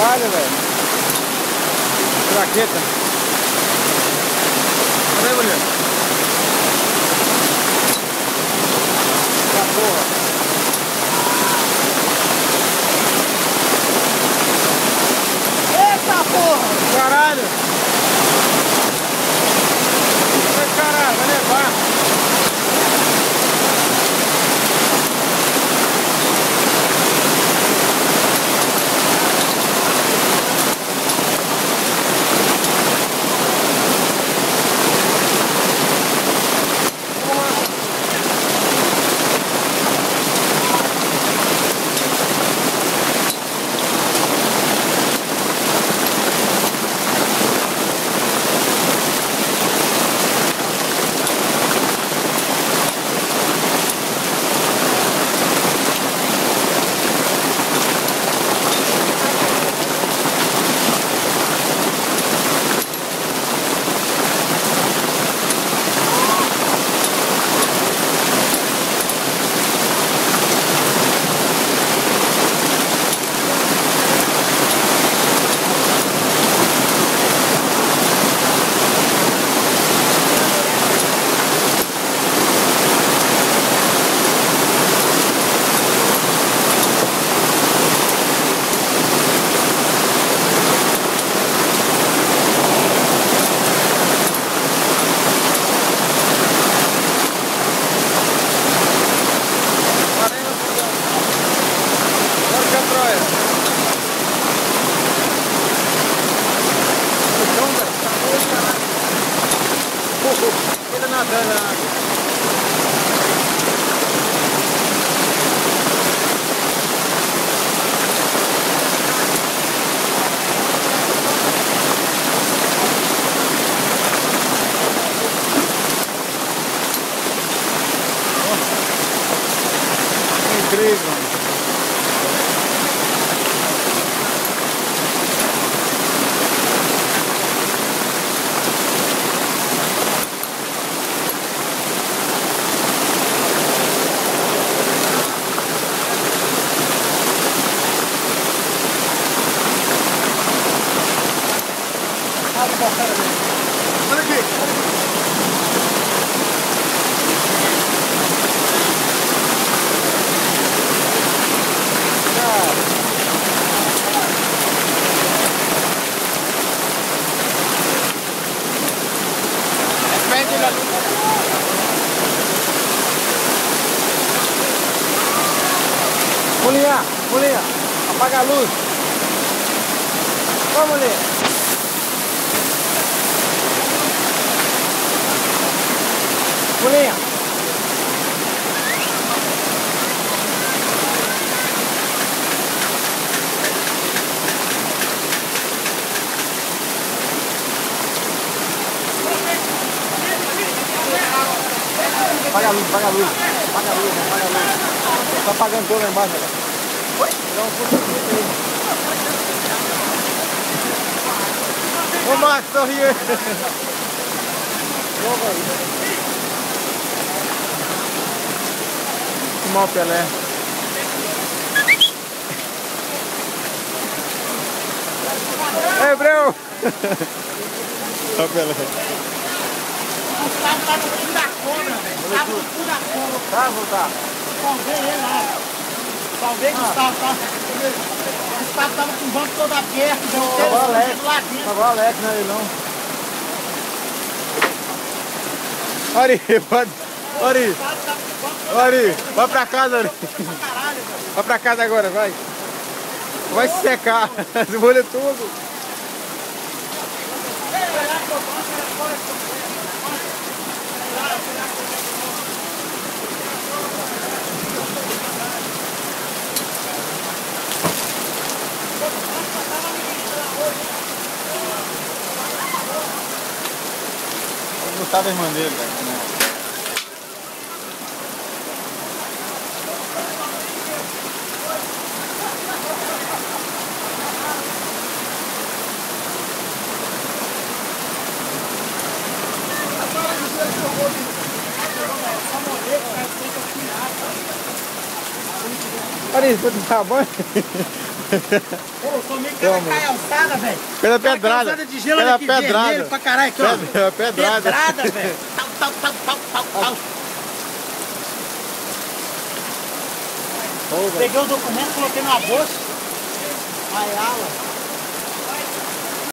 Olha, velho. Plaqueta. Cadê, mulher? Eita porra. Eita porra. Caralho. Caralho, vai levar. Ele nadando na água. Incrível. Olha aqui. Mulher, apaga a luz. Ô, mulher. Mulher. Apaga a luz, apaga a luz. Apaga a luz, apaga a luz. Tá apagando tudo lá embaixo, galera. Dá um pouco aí. Ô, Marcos, sorri aí. Mal Pelé. Ei, Breu! Ó, Pelé. Tá no cu da cobra, velho. Tá no cu da cobra. Tá, voltar. Salvei ele lá. Salvei Gustavo, tá? O Gustavo tava com o banco todo aberto. Tava o Alex. Tava o Alex, não é ele não. Ari, pode. Ari, vai pra casa, Ari. Vai pra casa agora, vai. Vai se secar. Se molha tudo. Eu gostava da irmã dele, velho. Olha isso, vou tomar banho. Pô, eu tomei cada caialçada, velho. Pela pedrada. Caialçada de gelo Pela aqui, pedrada. vermelho pra caralho, aqui, ó. Pedrada. Pedrada, velho. Tal. Peguei o documento, coloquei na bolsa. Aí, ala.